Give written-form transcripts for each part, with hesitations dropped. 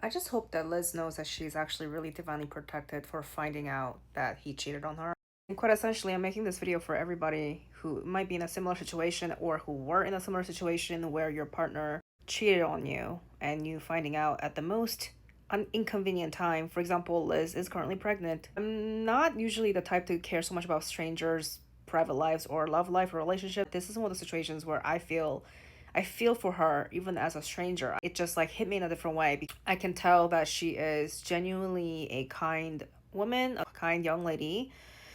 I just hope that Liz knows that she's actually really divinely protected for finding out that he cheated on her. And quite essentially, I'm making this video for everybody who might be in a similar situation or who were in a similar situation where your partner cheated on you and you finding out at the most inconvenient time. For example, Liz is currently pregnant. I'm not usually the type to care so much about strangers' private lives or love life or relationship. This is one of the situations where I feel for her even as a stranger. It just like hit me in a different way. I can tell that she is genuinely a kind woman, a kind young lady.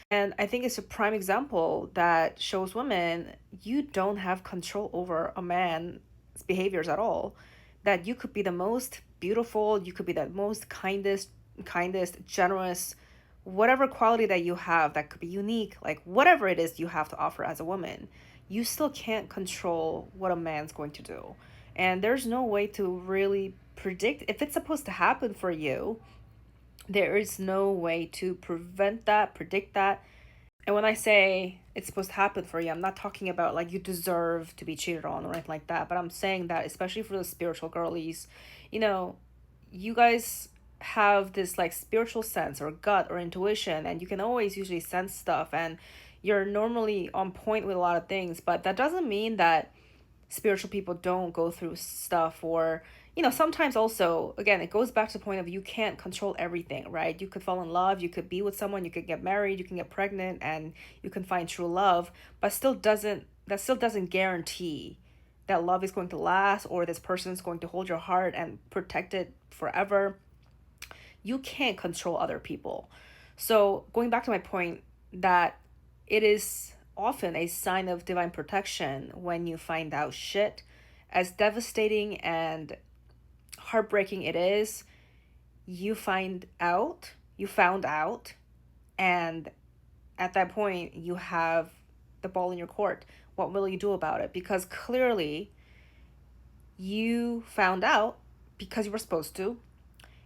And I think it's a prime example that shows women you don't have control over a man's behaviors at all. That you could be the most beautiful, you could be the most kindest, generous, whatever quality that you have that could be unique, like whatever it is you have to offer as a woman, you still can't control what a man's going to do. And there's no way to really predict if it's supposed to happen for you. There is no way to prevent that, predict that. And when I say it's supposed to happen for you, I'm not talking about like you deserve to be cheated on or anything like that. But I'm saying that, especially for the spiritual girlies, you know, you guys have this like spiritual sense or gut or intuition, and you can always usually sense stuff, and you're normally on point with a lot of things. But that doesn't mean that spiritual people don't go through stuff, or sometimes also, again, it goes back to the point of you can't control everything, right? You could fall in love, you could be with someone, you could get married, you can get pregnant, and you can find true love, but still doesn't guarantee that love is going to last, or this person is going to hold your heart and protect it forever. You can't control other people. So going back to my point, that it is often a sign of divine protection when you find out shit, as devastating and heartbreaking it is. You found out, and at that point you have the ball in your court. What will you do about it? Because clearly you found out because you were supposed to.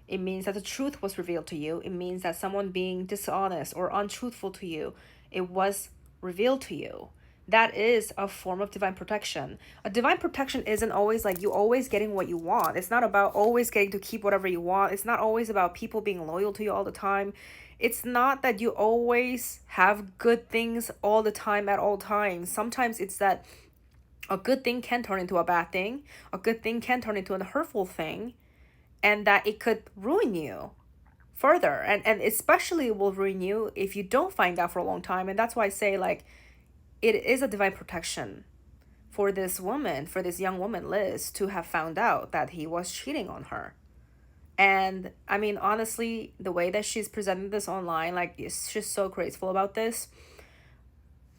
It means that the truth was revealed to you. It means that someone being dishonest or untruthful to you, it was revealed to you. That is a form of divine protection. A divine protection isn't always like you always getting what you want. It's not about always getting to keep whatever you want. It's not always about people being loyal to you all the time. It's not that you always have good things all the time at all times. Sometimes it's that a good thing can turn into a bad thing. A good thing can turn into a hurtful thing, and that it could ruin you further, and especially will ruin you if you don't find out for a long time. And that's why I say, like, it is a divine protection for this woman, for this young woman Liz, to have found out that he was cheating on her. And I mean, honestly, the way that she's presented this online, like, she's so graceful about this.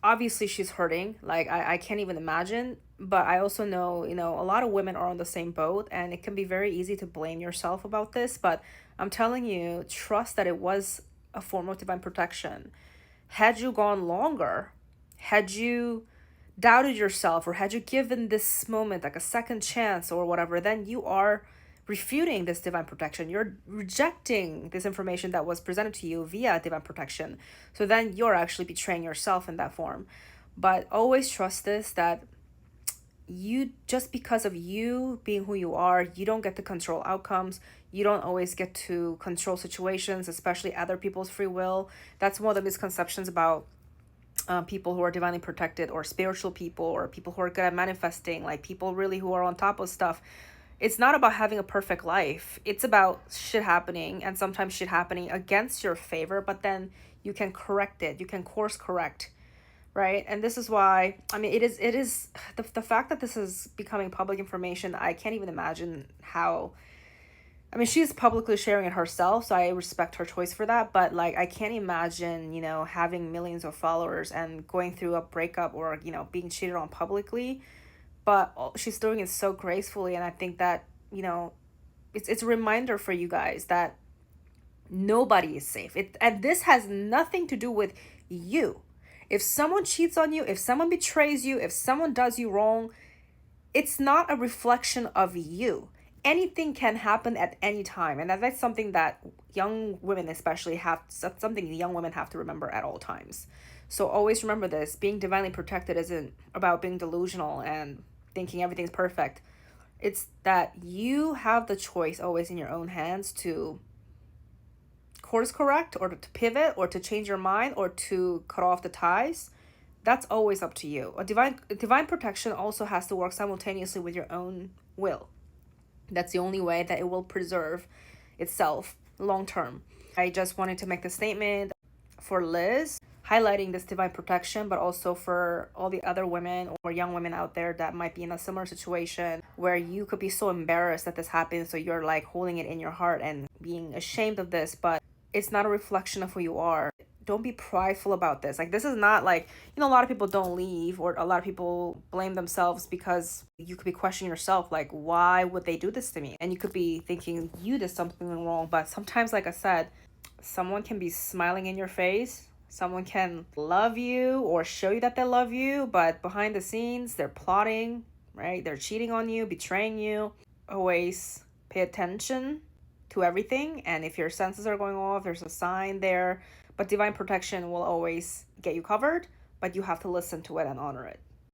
Obviously she's hurting, like I can't even imagine. But I also know, a lot of women are on the same boat, and it can be very easy to blame yourself about this. But I'm telling you, trust that it was a form of divine protection. Had you gone longer, had you doubted yourself, or had you given this moment like a second chance or whatever, then you are refuting this divine protection. You're rejecting this information that was presented to you via divine protection. So then you're actually betraying yourself in that form. But always trust this, that you, just because of you being who you are, you don't get to control outcomes. You don't always get to control situations, especially other people's free will. That's one of the misconceptions about people who are divinely protected, or spiritual people, or people who are good at manifesting, like people really who are on top of stuff. It's not about having a perfect life. It's about shit happening, and sometimes shit happening against your favor, but then you can correct it. You can course correct, right? And this is why, I mean, it is the fact that this is becoming public information. I can't even imagine how. I mean, she's publicly sharing it herself, so I respect her choice for that. But like, I can't imagine, having millions of followers and going through a breakup, or being cheated on publicly. But she's doing it so gracefully, and I think that, it's a reminder for you guys that nobody is safe. And this has nothing to do with you. If someone cheats on you, if someone betrays you, if someone does you wrong, it's not a reflection of you. Anything can happen at any time, and that's something that young women especially have, something young women have to remember at all times. So always remember this: being divinely protected isn't about being delusional and thinking everything's perfect. It's that you have the choice always in your own hands to course correct or to pivot or to change your mind or to cut off the ties. That's always up to you. A divine protection also has to work simultaneously with your own will. That's the only way that it will preserve itself long term. I just wanted to make the statement for Liz, highlighting this divine protection, but also for all the other women or young women out there that might be in a similar situation where you could be so embarrassed that this happened. So you're like holding it in your heart and being ashamed of this, but it's not a reflection of who you are. Don't be prideful about this. Like, this is not like, a lot of people don't leave, or a lot of people blame themselves because you could be questioning yourself, like, why would they do this to me? And you could be thinking you did something wrong. But sometimes, like I said, someone can be smiling in your face. Someone can love you or show you that they love you, but behind the scenes, they're plotting, right? They're cheating on you, betraying you. Always pay attention to everything. And if your senses are going off, there's a sign there. But divine protection will always get you covered, but you have to listen to it and honor it.